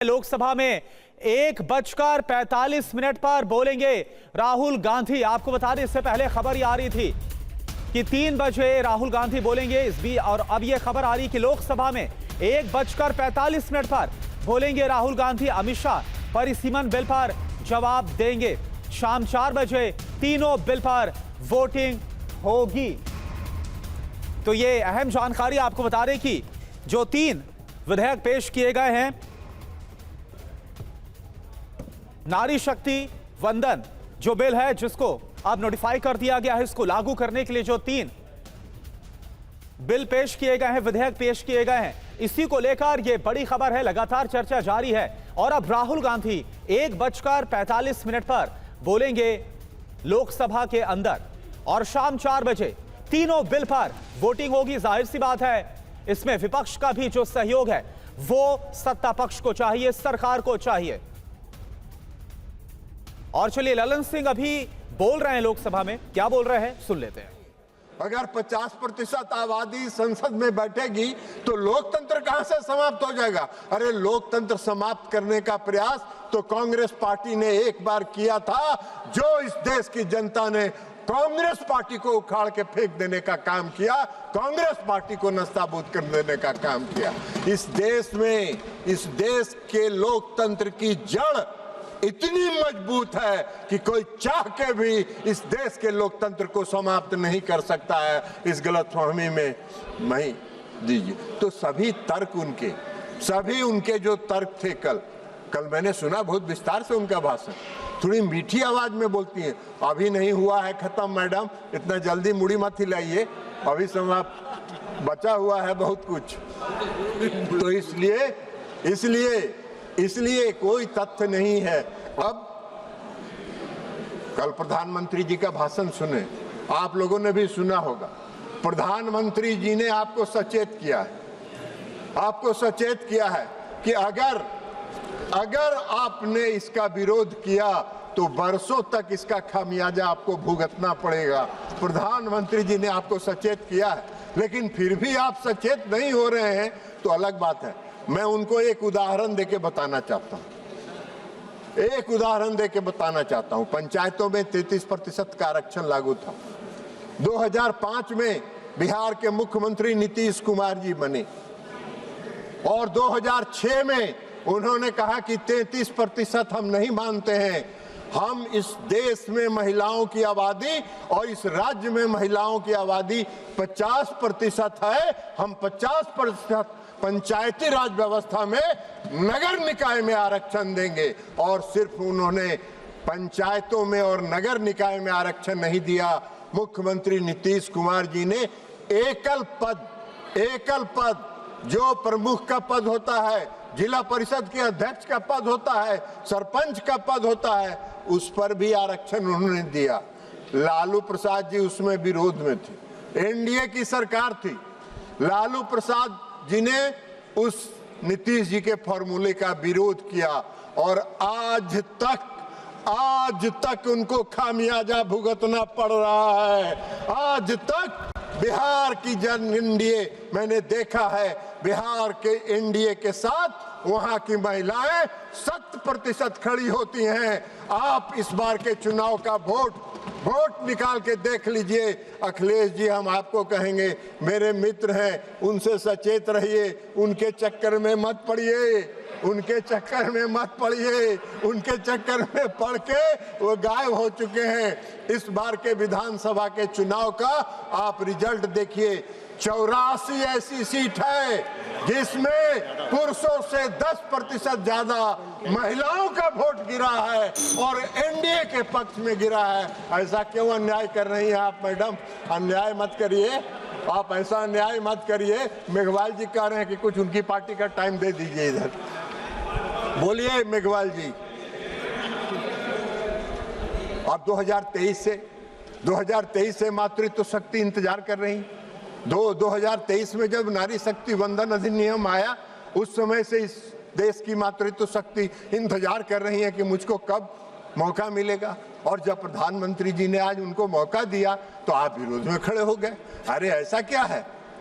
लोकसभा में 1:45 पर बोलेंगे राहुल गांधी। आपको बता दें, इससे पहले खबर ये आ रही थी कि 3 बजे राहुल गांधी बोलेंगे इस बीच, और अब ये खबर आ रही कि लोकसभा में 1:45 पर बोलेंगे राहुल गांधी। अमित शाह परिसीमन बिल पर जवाब देंगे। शाम 4 बजे तीनों बिल पर वोटिंग होगी। तो ये अहम जानकारी आपको बता दें कि जो 3 विधेयक पेश किए गए हैं, नारी शक्ति वंदन जो बिल है, जिसको अब नोटिफाई कर दिया गया है, इसको लागू करने के लिए जो 3 बिल पेश किए गए हैं, विधेयक पेश किए गए हैं, इसी को लेकर यह बड़ी खबर है। लगातार चर्चा जारी है और अब राहुल गांधी 1:45 पर बोलेंगे लोकसभा के अंदर और शाम 4 बजे तीनों बिल पर वोटिंग होगी। जाहिर सी बात है, इसमें विपक्ष का भी जो सहयोग है वो सत्ता पक्ष को चाहिए, सरकार को चाहिए। और चलिए, ललन सिंह अभी बोल रहे हैं लोकसभा में, क्या बोल रहे हैं सुन लेते हैं। अगर 50% आबादी संसद में बैठेगी तो लोकतंत्र कहां से समाप्त हो जाएगा? अरे लोकतंत्र समाप्त करने का प्रयास तो कांग्रेस पार्टी ने एक बार किया था, जो इस देश की जनता ने कांग्रेस पार्टी को उखाड़ के फेंक देने का काम किया, कांग्रेस पार्टी को नस्ताबूद कर देने का काम किया। इस देश में, इस देश के लोकतंत्र की जड़ इतनी मजबूत है कि कोई चाह के भी इस देश के लोकतंत्र को समाप्त नहीं कर सकता है। इस गलतफहमी में नहीं दीजिए। तो सभी तर्क उनके जो तर्क थे, कल मैंने सुना बहुत विस्तार से उनका भाषण, थोड़ी मीठी आवाज में बोलती हैं। अभी नहीं हुआ है खत्म मैडम, इतना जल्दी मुड़ी मत हिलाइए, अभी समाप्त बचा हुआ है बहुत कुछ। तो इसलिए कोई तथ्य नहीं है। अब कल प्रधानमंत्री जी का भाषण सुने, आप लोगों ने भी सुना होगा। प्रधानमंत्री जी ने आपको सचेत किया है कि अगर आपने इसका विरोध किया तो बरसों तक इसका खामियाजा आपको भुगतना पड़ेगा। प्रधानमंत्री जी ने आपको सचेत किया है, लेकिन फिर भी आप सचेत नहीं हो रहे हैं तो अलग बात है। मैं उनको एक उदाहरण देके बताना चाहता हूं। पंचायतों में 33% का आरक्षण लागू था। 2005 में बिहार के मुख्यमंत्री नीतीश कुमार जी बने और 2006 में उन्होंने कहा कि 33% हम नहीं मानते हैं। हम इस देश में महिलाओं की आबादी और इस राज्य में महिलाओं की आबादी 50% है। हम 50% पंचायती राज व्यवस्था में, नगर निकाय में आरक्षण देंगे। और सिर्फ उन्होंने पंचायतों में और नगर निकाय में आरक्षण नहीं दिया, मुख्यमंत्री नीतीश कुमार जी ने एकल पद जो प्रमुख का पद होता है, जिला परिषद के अध्यक्ष का पद होता है, सरपंच का पद होता है, उस पर भी आरक्षण उन्होंने दिया। लालू प्रसाद जी उसमें विरोध में थे, एनडीए की सरकार थी। लालू प्रसाद जी ने उस नीतीश जी के फॉर्मूले का विरोध किया और आज तक उनको खामियाजा भुगतना पड़ रहा है। आज तक बिहार की जन एनडीए, मैंने देखा है बिहार के एनडीए के साथ वहां की महिलाएं 100% खड़ी होती हैं। आप इस बार के चुनाव का वोट निकाल के देख लीजिए। अखिलेश जी, हम आपको कहेंगे, मेरे मित्र हैं, उनसे सचेत रहिए, उनके चक्कर में मत पड़िए, उनके चक्कर में पड़ के वो गायब हो चुके हैं। इस बार के विधानसभा के चुनाव का आप रिजल्ट देखिए। 84 ऐसी सीट है जिसमें पुरुषों से 10% ज्यादा महिलाओं का वोट गिरा है और एनडीए के पक्ष में गिरा है। ऐसा क्यों अन्याय कर रही हैं आप मैडम? अन्याय मत करिए, आप ऐसा अन्याय मत करिए। मेघवाल जी कह रहे हैं कि कुछ उनकी पार्टी का टाइम दे दीजिए इधर। बोलिए मेघवाल जी। अब 2023 से मातृत्व शक्ति इंतजार कर रही। 2023 में जब नारी शक्ति वंदन अधिनियम आया, उस समय से इस देश की मातृत्व शक्ति इंतजार कर रही है कि मुझको कब मौका मिलेगा। और जब प्रधानमंत्री जी ने आज उनको मौका दिया तो आप विरोध में खड़े हो गए। अरे ऐसा क्या है?